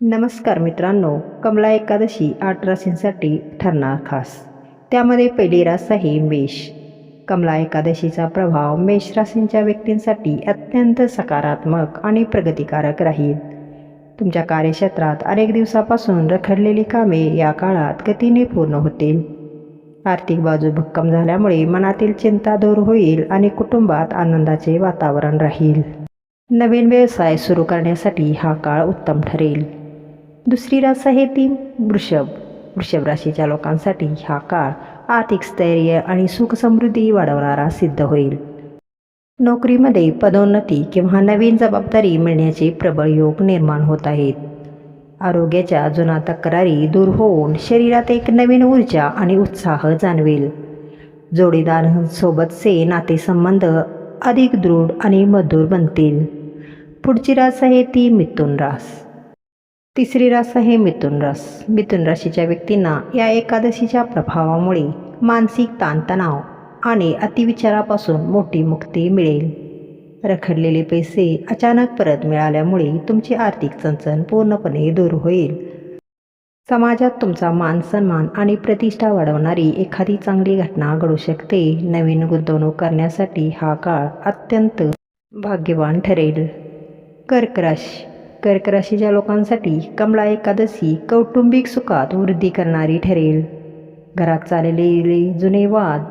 नमस्कार मित्रांनो, कमला एकादशी 8 राशींसाठी ठरणार खास. त्यामध्ये पहिली रास आहे मेष. कमला एकादशीचा प्रभाव मेष राशींच्या व्यक्तींसाठी अत्यंत सकारात्मक आणि प्रगतिकारक राहील. तुमच्या कार्यक्षेत्रात अनेक दिवसापासून रखडलेली कामे या काळात गतीने पूर्ण होतील. आर्थिक बाजू भक्कम झाल्यामुळे मनातील चिंता दूर होईल आणि कुटुंबात आनंदाचे वातावरण राहील. नवीन व्यवसाय सुरू करण्यासाठी हा काळ उत्तम ठरेल. दुसरी रास आहे ती वृषभ. वृषभ राशीच्या लोकांसाठी हा काळ आर्थिक स्थैर्य आणि सुखसमृद्धी वाढवणारा सिद्ध होईल. नोकरीमध्ये पदोन्नती किंवा नवीन जबाबदारी मिळण्याचे प्रबळ योग निर्माण होत आहेत. आरोग्याच्या जुना तक्रारी दूर होऊन शरीरात एक नवीन ऊर्जा आणि उत्साह जाणवेल. जोडीदारांसोबतचे नातेसंबंध अधिक दृढ आणि मधुर बनतील. पुढची रास आहे ती मिथुन रास. तिसरी रास आहे मिथुन रास. मिथुन राशीच्या व्यक्तींना या एकादशीच्या प्रभावामुळे मानसिक ताणतणाव आणि अतिविचारापासून मोठी मुक्ती मिळेल. रखडलेले पैसे अचानक परत मिळाल्यामुळे तुमची आर्थिक चणचण पूर्णपणे दूर होईल. समाजात तुमचा मान सन्मान आणि प्रतिष्ठा वाढवणारी एखादी चांगली घटना घडू शकते. नवीन गुंतवणूक करण्यासाठी हा काळ अत्यंत भाग्यवान ठरेल. कर्क राशी. कर्क राशीच्या लोकांसाठी कमला एकादशी कौटुंबिक सुखात वृद्धी करणारी ठरेल. घरात चाललेले जुने वाद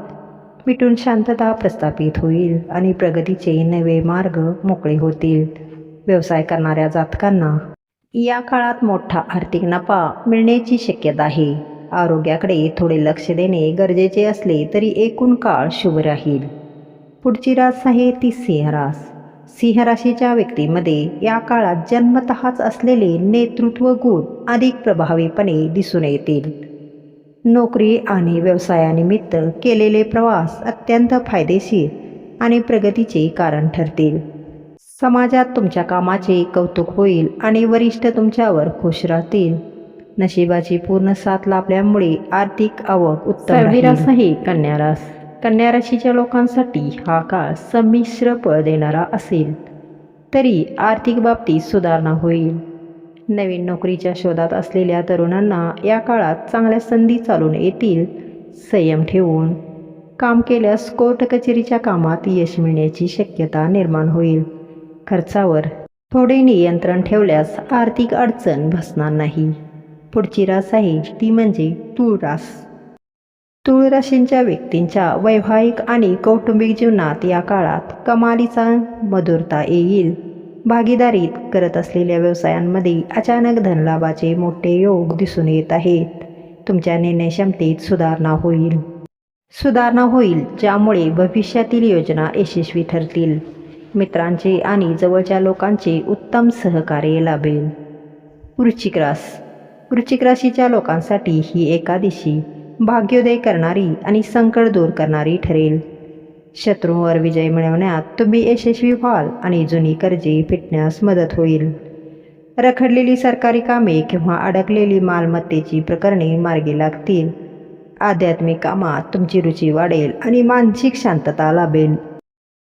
मिटून शांतता प्रस्थापित होईल आणि प्रगतीचे नवे मार्ग मोकळे होतील. व्यवसाय करणाऱ्या जातकांना या काळात मोठा आर्थिक नफा मिळण्याची शक्यता आहे. आरोग्याकडे थोडे लक्ष देणे गरजेचे असले तरी एकूण काळ शुभ राहील. पुढची रास आहे ती सिंह रास. सिंह राशीच्या व्यक्तीमध्ये या काळात जन्मतःच असलेले नेतृत्व गुण अधिक प्रभावीपणे दिसून येतील. नोकरी आणि व्यवसायानिमित्त केलेले प्रवास अत्यंत फायदेशीर आणि प्रगतीचे कारण ठरतील. समाजात तुमच्या कामाचे कौतुक होईल आणि वरिष्ठ तुमच्यावर खुश राहतील. नशिबाची पूर्ण साथ लाभल्यामुळे आर्थिक आवक उत्तम राहील. रास आहे कन्या रास. कन्या राशीच्या लोकांसाठी हा काळ संमिश्र फळ देणारा असेल तरी आर्थिक बाबतीत सुधारणा होईल. नवीन नोकरीच्या शोधात असलेल्या तरुणांना या काळात चांगल्या संधी चालून येतील. संयम ठेवून काम केल्यास कोर्ट कचेरीच्या कामात यश मिळण्याची शक्यता निर्माण होईल. खर्चावर थोडे नियंत्रण ठेवल्यास आर्थिक अडचण भासणार नाही. पुढची रास आहे ती म्हणजे तुळ रास. तुळ राशींच्या व्यक्तींच्या वैवाहिक आणि कौटुंबिक जीवनात या काळात कमालीचा मधुरता येईल. भागीदारीत करत असलेल्या व्यवसायांमध्ये अचानक धनलाभाचे मोठे योग दिसून येत आहेत. तुमच्या निर्णय क्षमतेत सुधारणा होईल ज्यामुळे भविष्यातील योजना यशस्वी ठरतील. मित्रांचे आणि जवळच्या लोकांचे उत्तम सहकार्य लाभेल. वृश्चिक रास. वृश्चिक राशीच्या लोकांसाठी ही एकादशी भाग्योदय करणारी आणि संकट दूर करणारी ठरेल. शत्रूंवर विजय मिळवण्यात तुम्ही यशस्वी व्हाल आणि जुनी कर्जे फिटण्यास मदत होईल. रखडलेली सरकारी कामे किंवा अडकलेली मालमत्तेची प्रकरणे मार्गी लागतील. आध्यात्मिक कामात तुमची रुची वाढेल आणि मानसिक शांतता लाभेल.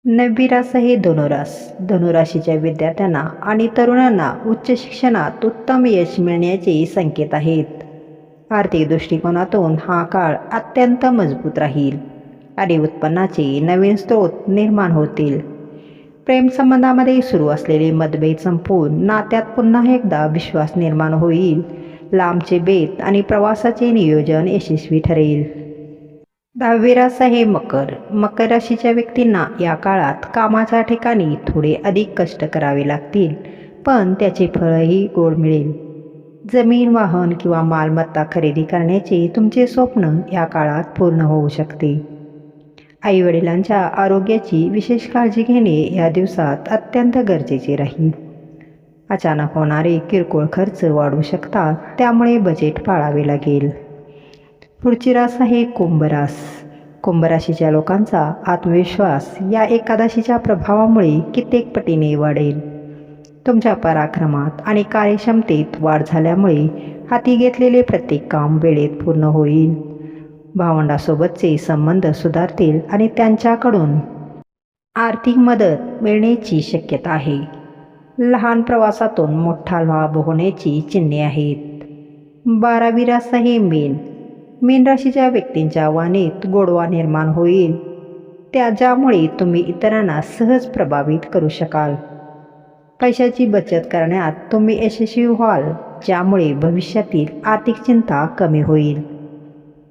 नववी रास आहे धनुरास. धनुराशीच्या विद्यार्थ्यांना आणि तरुणांना उच्च शिक्षणात उत्तम यश मिळण्याचे संकेत आहेत. आर्थिक दृष्टिकोनातून हा काळ अत्यंत मजबूत राहील आणि उत्पन्नाचे नवीन स्रोत निर्माण होतील. प्रेमसंबंधामध्ये सुरू असलेले मतभेद संपून नात्यात पुन्हा एकदा विश्वास निर्माण होईल. लांबचे बेत आणि प्रवासाचे नियोजन यशस्वी ठरेल. 10वी रास आहे मकर. मकर राशीच्या व्यक्तींना या काळात कामाच्या ठिकाणी थोडे अधिक कष्ट करावे लागतील पण त्याचे फळही गोड मिळेल. जमीन, वाहन किंवा मालमत्ता खरेदी करण्याचे तुमचे स्वप्न या काळात पूर्ण होऊ शकते. आईवडिलांच्या आरोग्याची विशेष काळजी घेणे या दिवसात अत्यंत गरजेचे राहील. अचानक होणारे किरकोळ खर्च वाढू शकतात त्यामुळे बजेट पाळावे लागेल. पुढची रास आहे कुंभ रास. कुंभ राशीच्या लोकांचा आत्मविश्वास या एकादशीच्या प्रभावामुळे कित्येक पटीने वाढेल. तुमच्या पराक्रमात आणि कार्यक्षमतेत वाढ झाल्यामुळे हाती घेतलेले प्रत्येक काम वेळेत पूर्ण होईल. भावंडासोबतचे संबंध सुधारतील आणि त्यांच्याकडून आर्थिक मदत मिळण्याची शक्यता आहे. लहान प्रवासातून मोठा लाभ होण्याची चिन्हे आहेत. 12वी रास आहे मीन राशीच्या व्यक्तींच्या वाणीत गोडवा निर्माण होईल, ज्यामुळे तुम्ही इतरांना सहज प्रभावित करू शकाल. पैशाची बचत करण्यात तुम्ही यशस्वी व्हाल, ज्यामुळे भविष्यातील आर्थिक चिंता कमी होईल.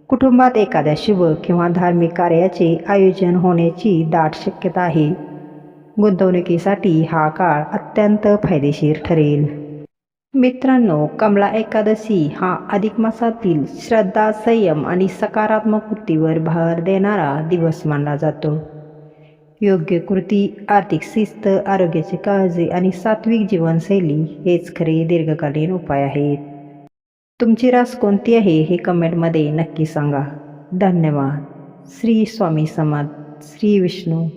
कुटुंबात एखाद्या शुभ किंवा धार्मिक कार्याचे आयोजन होण्याची दाट शक्यता आहे. गुंतवणुकीसाठी हा काळ अत्यंत फायदेशीर ठरेल. मित्रांनो, कमला एकादशी हा अधिक मासातील श्रद्धा, संयम आणि सकारात्मक वृत्तीवर भर देणारा दिवस मानला जातो. योग्य कृती, आर्थिक शिस्त, आरोग्याची काळजी आणि सात्विक जीवनशैली हेच खरे दीर्घकालीन उपाय आहेत. तुमची रास कोणती आहे हे कमेंटमध्ये नक्की सांगा. धन्यवाद. श्री स्वामी समर्थ. श्री विष्णू.